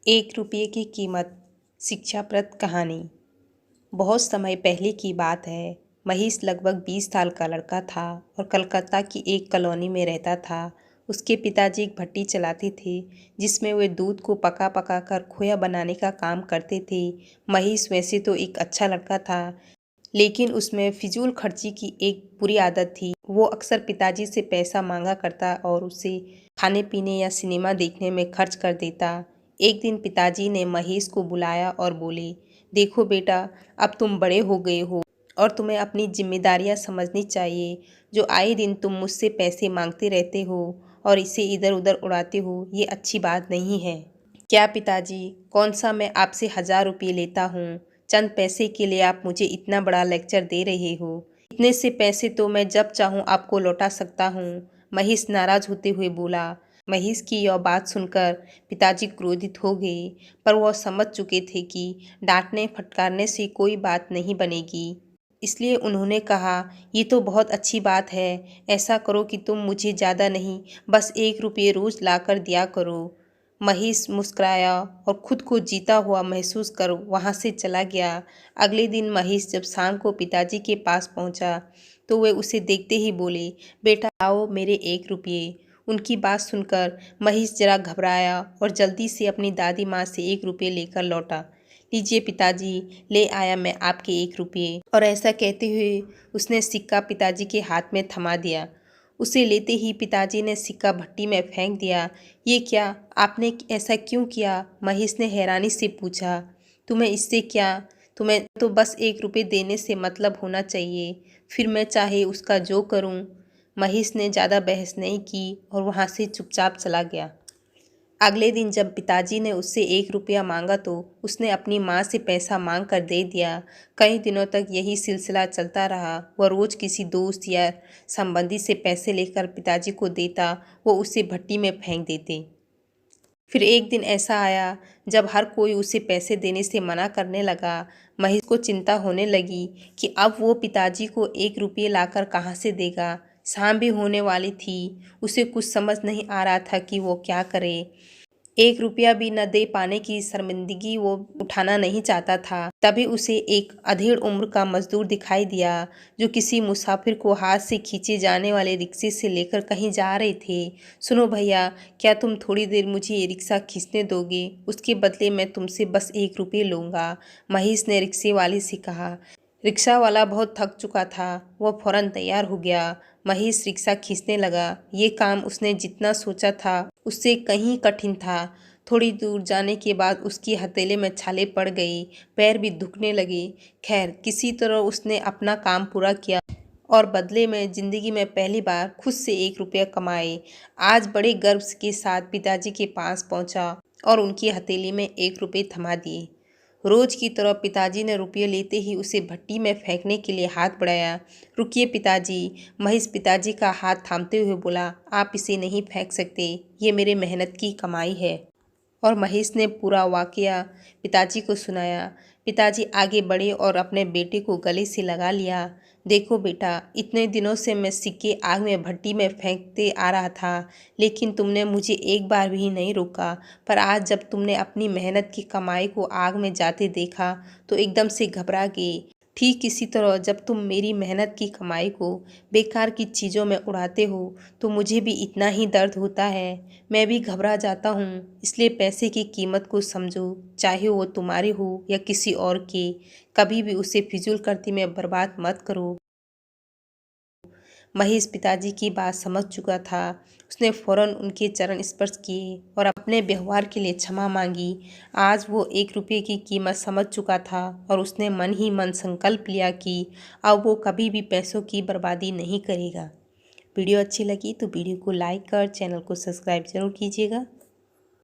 ₹1 की कीमत। शिक्षाप्रद कहानी। बहुत समय पहले की बात है। महेश लगभग 20 साल का लड़का था और कलकत्ता की एक कॉलोनी में रहता था। उसके पिताजी एक भट्टी चलाते थे जिसमें वे दूध को पका पका कर खोया बनाने का काम करते थे। महेश वैसे तो एक अच्छा लड़का था, लेकिन उसमें फिजूल खर्ची की एक बुरी आदत थी। वो अक्सर पिताजी से पैसा मांगा करता और उसे खाने पीने या सिनेमा देखने में खर्च कर देता। एक दिन पिताजी ने महेश को बुलाया और बोले, देखो बेटा, अब तुम बड़े हो गए हो और तुम्हें अपनी जिम्मेदारियां समझनी चाहिए। जो आए दिन तुम मुझसे पैसे मांगते रहते हो और इसे इधर उधर उड़ाते हो, ये अच्छी बात नहीं है। क्या पिताजी, कौन सा मैं आपसे 1000 रुपये लेता हूँ? चंद पैसे के लिए आप मुझे इतना बड़ा लेक्चर दे रहे हो। इतने से पैसे तो मैं जब चाहूँ आपको लौटा सकता हूँ। महेश नाराज होते हुए बोला। महेश की यह बात सुनकर पिताजी क्रोधित हो गए, पर वह समझ चुके थे कि डांटने फटकारने से कोई बात नहीं बनेगी। इसलिए उन्होंने कहा, ये तो बहुत अच्छी बात है। ऐसा करो कि तुम मुझे ज़्यादा नहीं, बस 1 रुपये रोज़ ला कर दिया करो। महेश मुस्कुराया और खुद को जीता हुआ महसूस कर वहाँ से चला गया। अगले दिन महेश जब शाम को पिताजी के पास पहुँचा तो वे उसे देखते ही बोले, बेटा आओ मेरे 1 रुपये। उनकी बात सुनकर महेश जरा घबराया और जल्दी से अपनी दादी माँ से 1 रुपये लेकर लौटा। लीजिए पिताजी, ले आया मैं आपके 1 रुपये। और ऐसा कहते हुए उसने सिक्का पिताजी के हाथ में थमा दिया। उसे लेते ही पिताजी ने सिक्का भट्टी में फेंक दिया। ये क्या, आपने ऐसा क्यों किया? महेश ने हैरानी से पूछा। तुम्हें इससे क्या? तुम्हें तो बस 1 रुपये देने से मतलब होना चाहिए, फिर मैं चाहे उसका जो करूं। महेश ने ज़्यादा बहस नहीं की और वहाँ से चुपचाप चला गया। अगले दिन जब पिताजी ने उससे 1 रुपया मांगा तो उसने अपनी माँ से पैसा मांग कर दे दिया। कई दिनों तक यही सिलसिला चलता रहा। वह रोज़ किसी दोस्त या संबंधी से पैसे लेकर पिताजी को देता, वो उसे भट्टी में फेंक देते। फिर एक दिन ऐसा आया जब हर कोई उसे पैसे देने से मना करने लगा। महेश को चिंता होने लगी कि अब वो पिताजी को 1 रुपये लाकर कहाँ से देगा। शाम भी होने वाली थी। उसे कुछ समझ नहीं आ रहा था कि वो क्या करे। 1 रुपया भी न दे पाने की शर्मिंदगी वो उठाना नहीं चाहता था। तभी उसे एक अधेड़ उम्र का मजदूर दिखाई दिया जो किसी मुसाफिर को हाथ से खींचे जाने वाले रिक्शे से लेकर कहीं जा रहे थे। सुनो भैया, क्या तुम थोड़ी देर मुझे ये रिक्शा खींचने दोगे? उसके बदले मैं तुमसे बस 1 रुपये लूँगा। महेश ने रिक्शे वाले से कहा। रिक्शा वाला बहुत थक चुका था। वह फौरन तैयार हो गया। महेश रिक्शा खींचने लगा। ये काम उसने जितना सोचा था उससे कहीं कठिन था। थोड़ी दूर जाने के बाद उसकी हथेली में छाले पड़ गई, पैर भी दुखने लगे। खैर, किसी तरह उसने अपना काम पूरा किया और बदले में जिंदगी में पहली बार खुद से 1 रुपया कमाए। आज बड़े गर्व के साथ पिताजी के पास पहुंचा और उनकी हथेली में 1 रुपये थमा दिए। रोज की तरह पिताजी ने रुपये लेते ही उसे भट्टी में फेंकने के लिए हाथ बढ़ाया। रुकिए पिताजी। महेश पिताजी का हाथ थामते हुए बोला, आप इसे नहीं फेंक सकते, ये मेरे मेहनत की कमाई है। और महेश ने पूरा वाकया पिताजी को सुनाया। पिताजी आगे बढ़े और अपने बेटे को गले से लगा लिया। देखो बेटा, इतने दिनों से मैं सिक्के आग में भट्टी में फेंकते आ रहा था, लेकिन तुमने मुझे एक बार भी नहीं रोका। पर आज जब तुमने अपनी मेहनत की कमाई को आग में जाते देखा तो एकदम से घबरा गए। ठीक इसी तरह जब तुम मेरी मेहनत की कमाई को बेकार की चीज़ों में उड़ाते हो तो मुझे भी इतना ही दर्द होता है। मैं भी घबरा जाता हूँ। इसलिए पैसे की कीमत को समझो, चाहे वो तुम्हारी हो या किसी और की। कभी भी उसे फिजूल खर्ची में बर्बाद मत करो। महेश पिताजी की बात समझ चुका था। उसने फौरन उनके चरण स्पर्श किए और अपने व्यवहार के लिए क्षमा मांगी। आज वो 1 रुपये की कीमत समझ चुका था और उसने मन ही मन संकल्प लिया कि अब वो कभी भी पैसों की बर्बादी नहीं करेगा। वीडियो अच्छी लगी तो वीडियो को लाइक कर चैनल को सब्सक्राइब जरूर कीजिएगा।